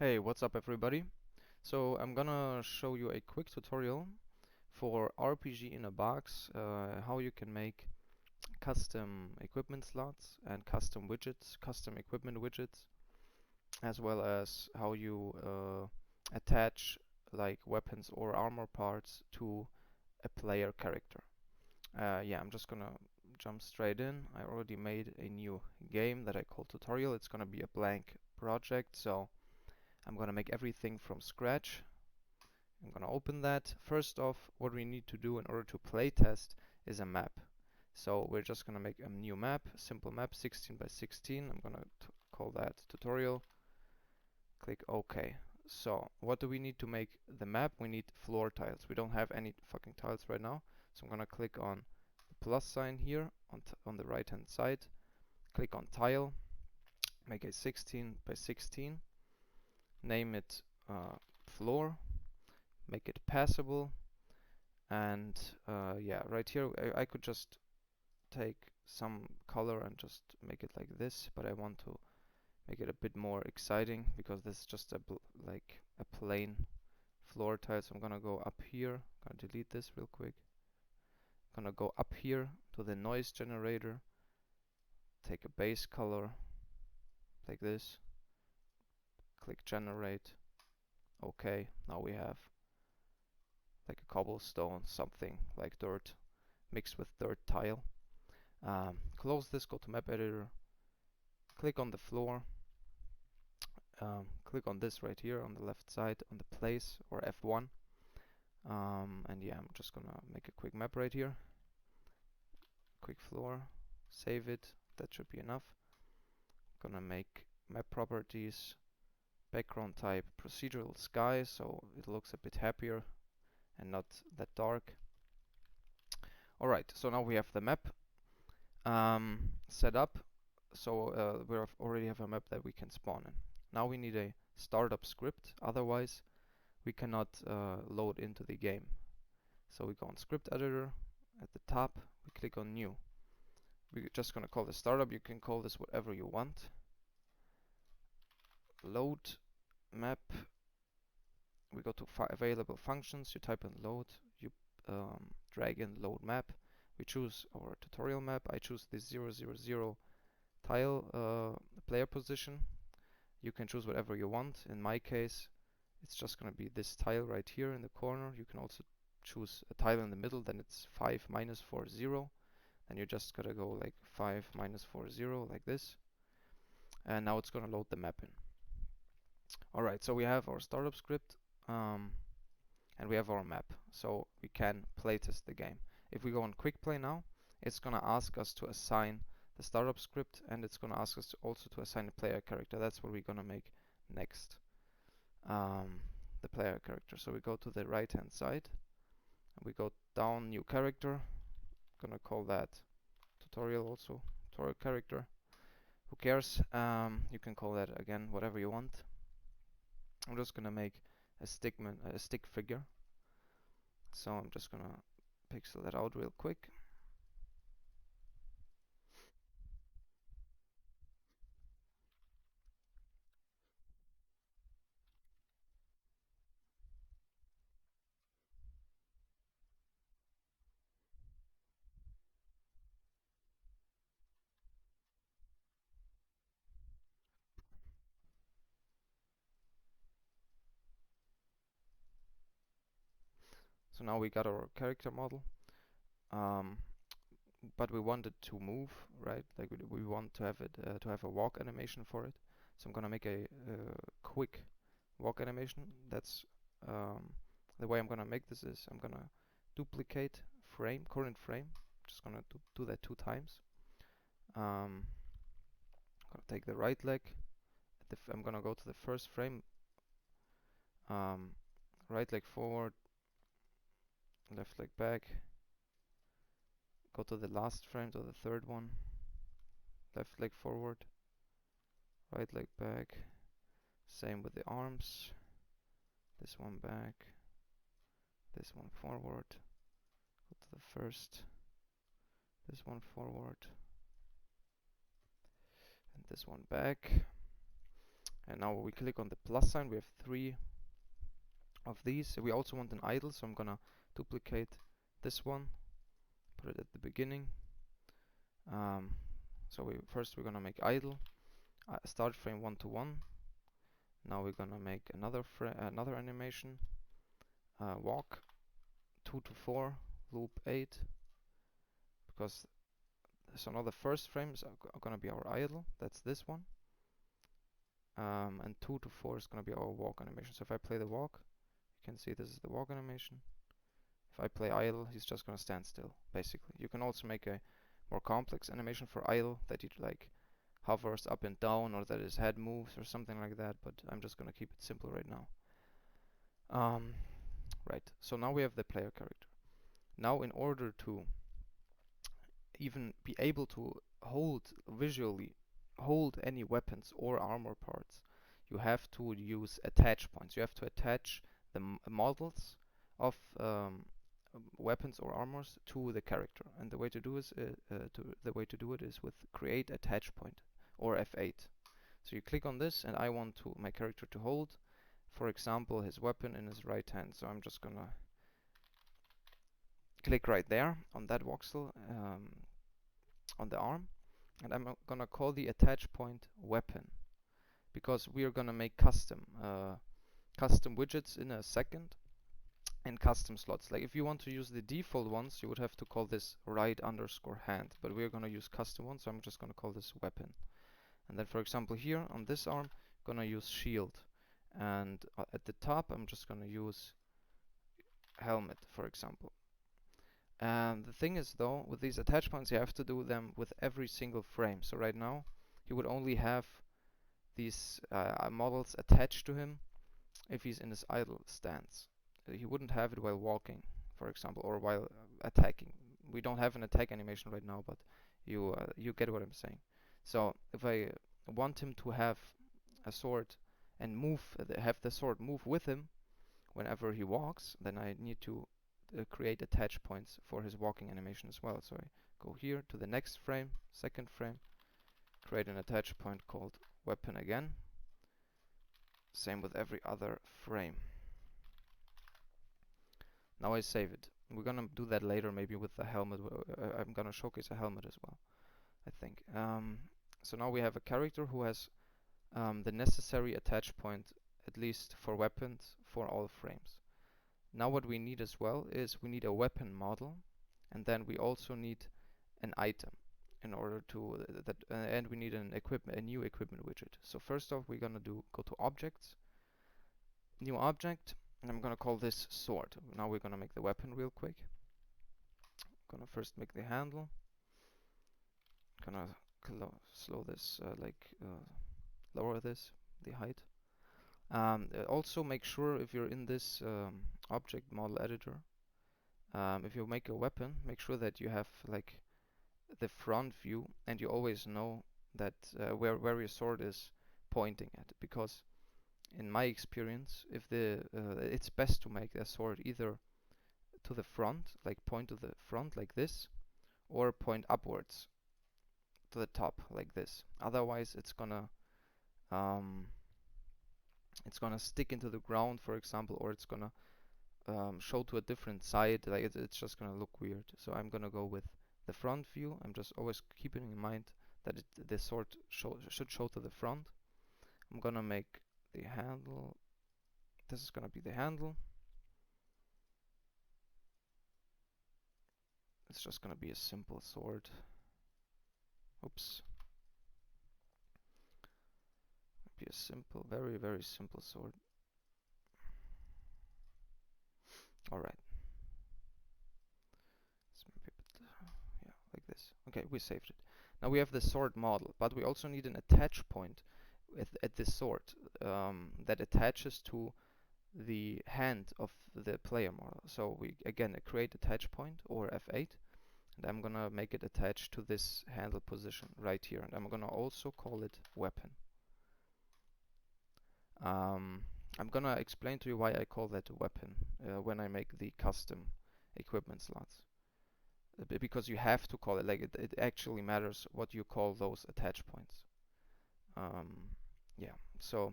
Hey, what's up everybody? So I'm gonna show you a quick tutorial for RPG in a box, how you can make custom equipment slots and custom widgets, custom equipment widgets, as well as how you attach like weapons or armor parts to a player character. Yeah, I'm just gonna jump straight in. I already made a new game that I call tutorial. It's gonna be a blank project, so I'm gonna make everything from scratch. I'm gonna open that. First off, what we need to do in order to playtest is a map. So we're just gonna make a new map, a simple map, 16 by 16. I'm gonna call that tutorial. Click OK. So what do we need to make the map? We need floor tiles. We don't have any fucking tiles right now. So I'm gonna click on the plus sign here on the right hand side. Click on tile. Make a 16 by 16. Name it floor. Make it passable. And yeah, right here I could just take some color and just make it like this, but I want to make it a bit more exciting because this is just like a plain floor tile. So I'm gonna go up here, gonna delete this real quick. Gonna go up here to the noise generator, take a base color like this, click generate. Okay, now we have like a cobblestone, something like dirt mixed with dirt tile. Close this, go to map editor, click on the floor, click on this right here on the left side on the place or F1. And yeah, I'm just gonna make a quick map right here. Quick floor, save it, that should be enough. Gonna make map properties, background type procedural sky, so it looks a bit happier and not that dark. Alright, so now we have the map set up. So we already have a map that we can spawn in. Now we need a startup script, otherwise we cannot load into the game. So we go on script editor, at the top we click on new. We're just gonna call this startup. You can call this whatever you want. Load map. We go to available functions. You type in load. You drag in load map. We choose our tutorial map. I choose this 000 tile player position. You can choose whatever you want. In my case, it's just gonna be this tile right here in the corner. You can also choose a tile in the middle, then it's 5 minus 4 0. Then you just gotta go like 5 minus 4 0 like this. And now it's gonna load the map in. Alright, so we have our startup script and we have our map. So we can playtest the game. If we go on quick play now, it's gonna ask us to assign the startup script, and it's gonna ask us to also to assign a player character. That's what we're gonna make next. The player character. So we go to the right hand side and we go down new character. Gonna call that tutorial also, tutorial character. Who cares? You can call that again whatever you want. I'm just gonna make a stick figure. So I'm just gonna pixel that out real quick. So now we got our character model, um, but we want it to move, right? Like we want to have it to have a walk animation for it. So I'm gonna make a quick walk animation. That's the way I'm gonna make this is I'm gonna duplicate current frame. Just gonna do that 2 times. I'm gonna take the right leg. I'm gonna go to the first frame. Right leg forward, left leg back. Go to the last frame, to the third one. Left leg forward, right leg back. Same with the arms. This one back, this one forward. Go to the first. This one forward, and this one back. And now we click on the plus sign. We have 3 of these. We also want an idle, so I'm gonna duplicate this one, put it at the beginning. So we're gonna make idle, start frame 1 to 1. Now we're gonna make another animation, walk 2 to 4, loop 8, because so now the first frames are gonna be our idle. That's this one. And 2 to 4 is gonna be our walk animation. So if I play the walk, you can see this is the walk animation. If I play idle, he's just gonna stand still, basically. You can also make a more complex animation for idle, that he like hovers up and down, or that his head moves or something like that, but I'm just gonna keep it simple right now. Right, so now we have the player character. Now in order to even be able to visually hold any weapons or armor parts, you have to use attach points. You have to attach the models of weapons or armors to the character, and the way to do it is with create attach point, or F8. So you click on this, and I want my character to hold, for example, his weapon in his right hand. So I'm just gonna click right there on that voxel on the arm, and I'm gonna call the attach point weapon, because we are gonna make custom widgets in a second, and custom slots. Like if you want to use the default ones, you would have to call this right underscore hand, but we're gonna use custom ones, so I'm just gonna call this weapon. And then for example here on this arm, I'm gonna use shield, and at the top I'm just gonna use helmet, for example. And the thing is though, with these attach points, you have to do them with every single frame. So right now he would only have these models attached to him if he's in his idle stance. He wouldn't have it while walking, for example, or while attacking. We don't have an attack animation right now, but you get what I'm saying. So if I want him to have a sword and have the sword move with him whenever he walks, then I need to create attach points for his walking animation as well. So I go here to the next frame, second frame, create an attach point called weapon again. Same with every other frame. Now I save it. We're gonna do that later, maybe with the helmet. I'm gonna showcase a helmet as well, I think. So now we have a character who has the necessary attach point, at least for weapons, for all frames. Now what we need as well is we need a weapon model, and then we also need an item in order to and we need a new equipment widget. So first off, we're gonna go to objects, new object, and I'm gonna call this sword. Now we're gonna make the weapon real quick. I'm gonna first make the handle. Gonna slow this, lower this, the height. Also make sure if you're in this object model editor, if you make a weapon, make sure that you have like the front view, and you always know that where your sword is pointing at, because in my experience, if it's best to make a sword either to the front, like point to the front like this, or point upwards to the top like this. Otherwise, um, it's gonna stick into the ground, for example, or it's gonna show to a different side. Like it's just gonna look weird. So I'm gonna go with the front view. I'm just always keeping in mind that the sword should show to the front. I'm gonna make the handle. This is gonna be the handle. It's just gonna be a simple sword. Oops. Be a simple, very, very simple sword. Alright. Yeah, like this. Okay, we saved it. Now we have the sword model, but we also need an attach point at this sword that attaches to the hand of the player model. So we again create attach point, or F8, and I'm gonna make it attached to this handle position right here, and I'm gonna also call it weapon. I'm gonna explain to you why I call that a weapon when I make the custom equipment slots. Because you have to call it, like it actually matters what you call those attach points. yeah, so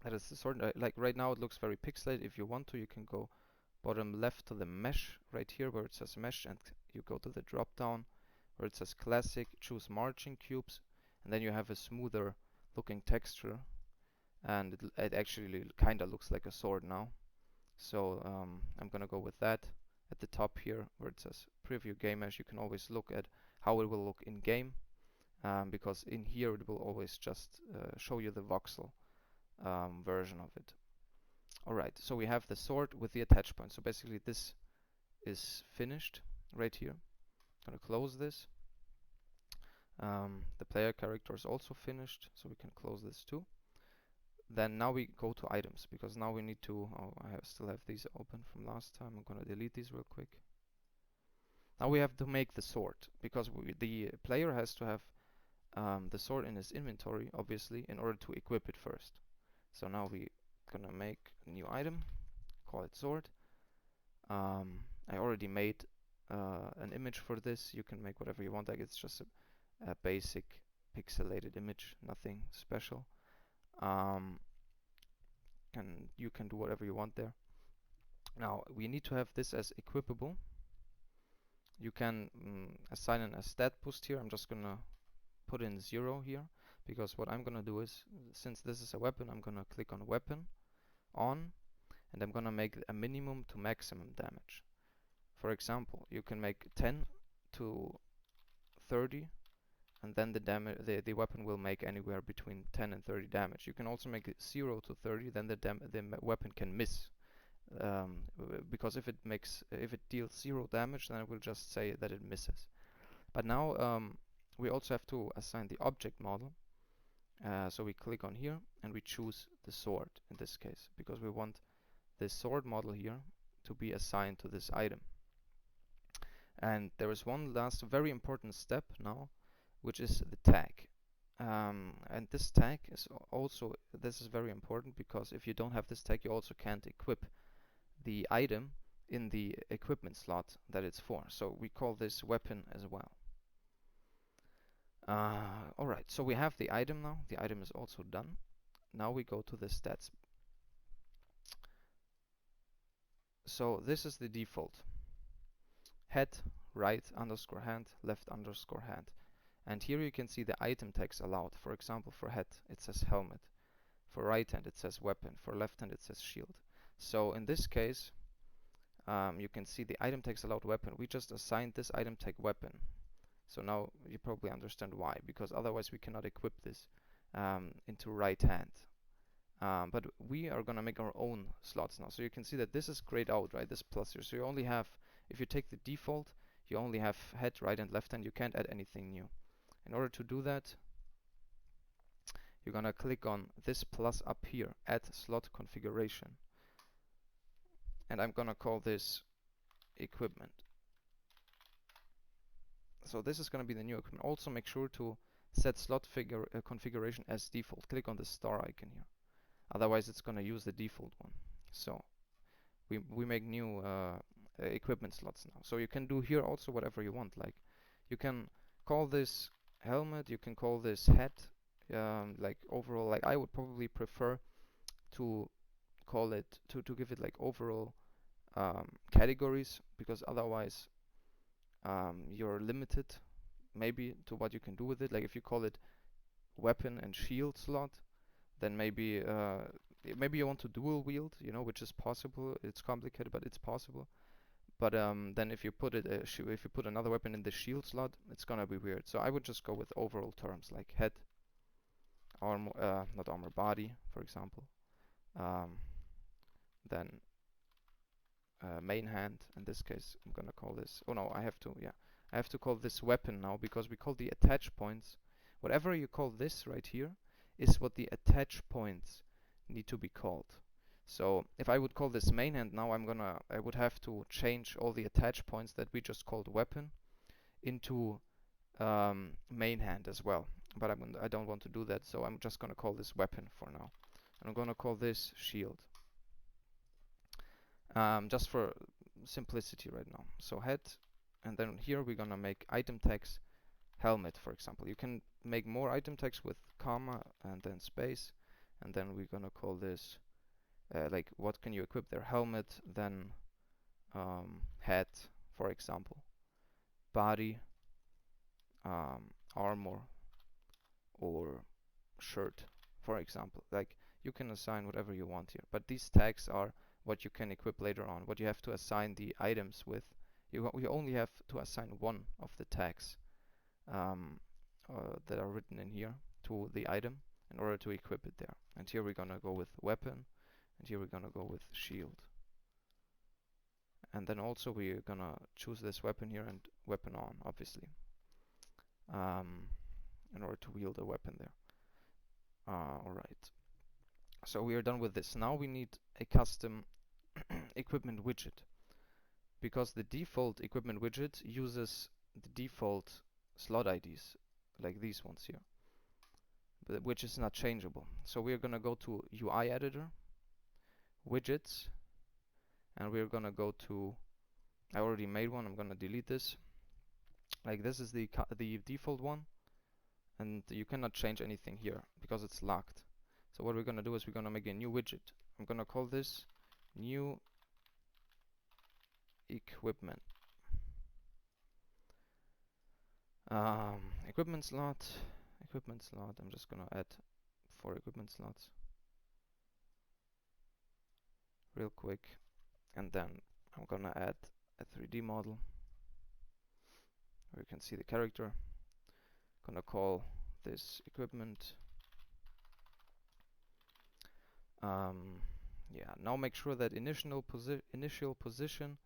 that is the sword. Like right now it looks very pixelated. If you want to, you can go bottom left to the mesh right here where it says mesh, and you go to the drop down where it says classic, choose marching cubes, and then you have a smoother looking texture, and it actually kind of looks like a sword now. So I'm gonna go with that. At the top here where it says preview game mesh, you can always look at how it will look in game, because in here it will always just show you the voxel version of it. Alright, so we have the sword with the attach point. So basically this is finished right here. I'm gonna close this. The player character is also finished, so we can close this too. Then now we go to items, because now we need to, oh, still have these open from last time. I'm gonna delete these real quick. Now we have to make the sword, because the player has to have the sword in his inventory, obviously, in order to equip it first. So now we gonna make a new item, call it sword. I already made an image for this. You can make whatever you want, like it's just a basic pixelated image, nothing special. You can do whatever you want there. Now we need to have this as equipable. You can assign a stat boost here. I'm just gonna put in 0 here, because what I'm gonna do is, since this is a weapon, I'm gonna click on weapon on, and I'm gonna make a minimum to maximum damage. For example, you can make 10 to 30, and then the weapon will make anywhere between 10 and 30 damage. You can also make it 0 to 30, then the weapon can miss. Because if it deals 0 damage, then it will just say that it misses. But now we also have to assign the object model. So we click on here and we choose the sword in this case, because we want this sword model here to be assigned to this item. And there is one last very important step now, which is the tag. And this tag is also, this is very important, because if you don't have this tag, you also can't equip the item in the equipment slot that it's for. So we call this weapon as well. Alright, so we have the item now. The item is also done. Now we go to the stats. So this is the default. Head, right underscore hand, left underscore hand. And here you can see the item tags allowed. For example, for head it says helmet. For right hand it says weapon. For left hand it says shield. So in this case, you can see the item tags allowed weapon. We just assigned this item tag weapon. So now you probably understand why, because otherwise we cannot equip this into right hand. But we are gonna make our own slots now. So you can see that this is grayed out, right? This plus here. So you only have, if you take the default, you only have head, right, and left hand. You can't add anything new. In order to do that, you're gonna click on this plus up here, add slot configuration. And I'm gonna call this equipment. So this is going to be the new equipment. Also make sure to set slot configuration as default. Click on the star icon here. Otherwise it's going to use the default one. So we make new equipment slots now. So you can do here also whatever you want. Like you can call this helmet, you can call this head, like overall, like I would probably prefer to call it, to give it like overall categories, because otherwise you're limited maybe to what you can do with it. Like if you call it weapon and shield slot, then maybe maybe you want to dual wield, you know, which is possible. It's complicated, but it's possible. But then if you put if you put another weapon in the shield slot, it's gonna be weird. So I would just go with overall terms like head, armor, not armor, body, for example. Then main hand. In this case, I'm gonna call this. Oh no, I have to. Yeah, I have to call this weapon now, because we call the attach points. Whatever you call this right here is what the attach points need to be called. So if I would call this main hand now, I would have to change all the attach points that we just called weapon into main hand as well. But I don't want to do that, so I'm just gonna call this weapon for now. And I'm gonna call this shield. Just for simplicity right now. So head, and then here we're gonna make item tags helmet, for example. You can make more item tags with comma and then space, and then we're gonna call this like what can you equip there? Helmet, then hat, for example, body, armor, or shirt, for example. Like you can assign whatever you want here, but these tags are what you can equip later on, what you have to assign the items with. You only have to assign one of the tags um, that are written in here to the item in order to equip it there. And here we're gonna go with weapon, and here we're gonna go with shield. And then also we're gonna choose this weapon here and weapon on, obviously, in order to wield a weapon there. Alright, so we are done with this. Now we need a custom equipment widget, because the default equipment widget uses the default slot IDs, like these ones here, but which is not changeable. So we're gonna go to UI editor, widgets, and we're gonna go to, I already made one, I'm gonna delete this. Like this is the default one, and you cannot change anything here because it's locked. So what we're gonna do is we're gonna make a new widget. I'm gonna call this new equipment. Equipment slot, I'm just gonna add 4 equipment slots real quick, and then I'm gonna add a 3D model where you can see the character. Gonna call this equipment. Yeah, now make sure that initial position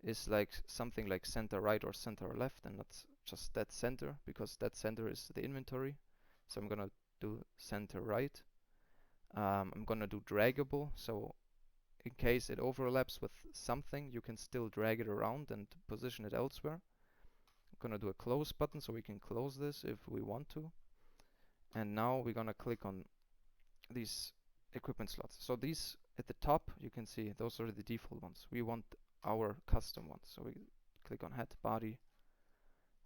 is like something like center right or center left, and not just dead center, because dead center is the inventory. So I'm gonna do center right. I'm gonna do draggable, so in case it overlaps with something, you can still drag it around and position it elsewhere. I'm gonna do a close button so we can close this if we want to. And now we're gonna click on these equipment slots. So these at the top, you can see those are the default ones. We want our custom ones. So we click on head, body,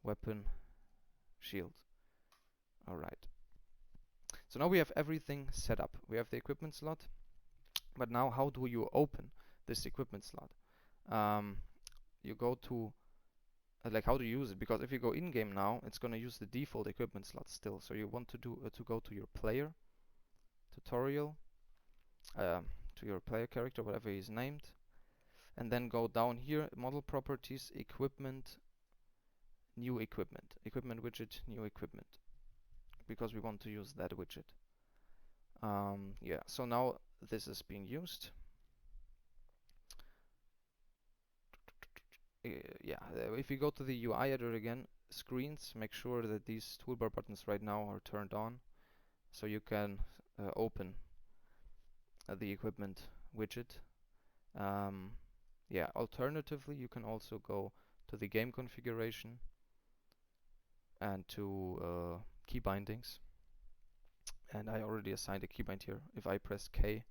weapon, shield. Alright. So now we have everything set up. We have the equipment slot. But now how do you open this equipment slot? You go to like how to use it, because if you go in game now, it's gonna use the default equipment slot still. So you want to do to go to your player tutorial, to your player character, whatever he's named, and then go down here, model properties, equipment, new equipment, equipment widget, new equipment, because we want to use that widget. Yeah, so now this is being used. Yeah, if you go to the UI editor again, screens, make sure that these toolbar buttons right now are turned on, so you can open the equipment widget. Yeah, alternatively, you can also go to the game configuration and to key bindings. And I already assigned a keybind here. If I press K,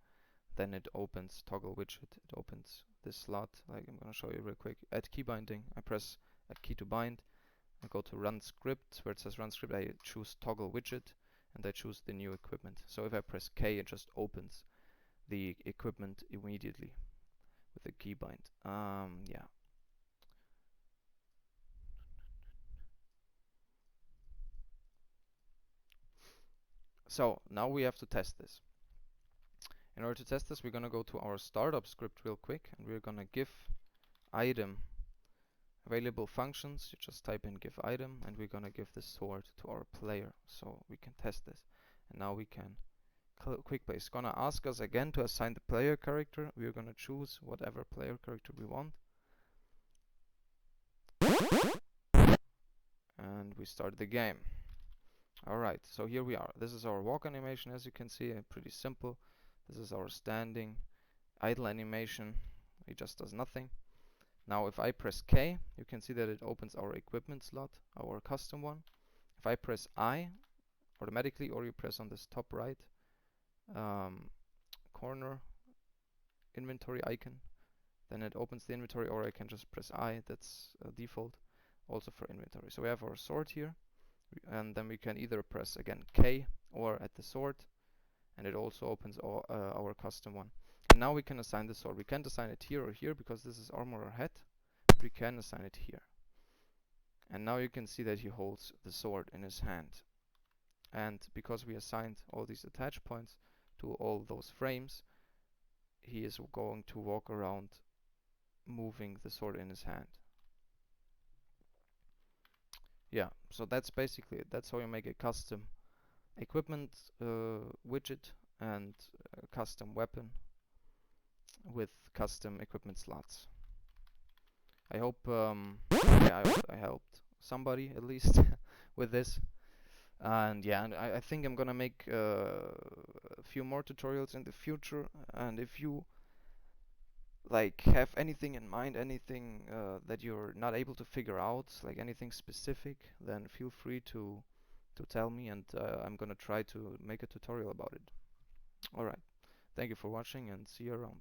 then it opens toggle widget. It opens this slot. Like I'm gonna show you real quick. Add key binding. I press add key to bind. I go to run script. Where it says run script, I choose toggle widget, and I choose the new equipment. So if I press K, it just opens the equipment immediately with the keybind. Yeah. So now we have to test this. In order to test this, we're gonna go to our startup script real quick, and we're gonna give item available functions. You just type in give item, and we're gonna give the sword to our player so we can test this. And now we can quick play. It's gonna ask us again to assign the player character. We're gonna choose whatever player character we want, and we start the game. Alright, so here we are. This is our walk animation, as you can see, pretty simple. This is our standing idle animation. It just does nothing. Now if I press K, you can see that it opens our equipment slot, our custom one. If I press I automatically, or you press on this top right corner inventory icon, then it opens the inventory, or I can just press I, that's default also for inventory. So we have our sword here, and then we can either press again K or at the sword, and it also opens our custom one. And now we can assign the sword. We can't assign it here or here because this is armorer head, but we can assign it here. And now you can see that he holds the sword in his hand. And because we assigned all these attach points to all those frames, he is going to walk around moving the sword in his hand. Yeah, so that's basically it. That's how you make a custom equipment widget and a custom weapon with custom equipment slots. I hope, yeah, I helped somebody at least with this. And yeah, and I think I'm gonna make a few more tutorials in the future. And if you like have anything in mind, anything that you're not able to figure out, like anything specific, then feel free to tell me, and I'm gonna try to make a tutorial about it. Alright, thank you for watching and see you around.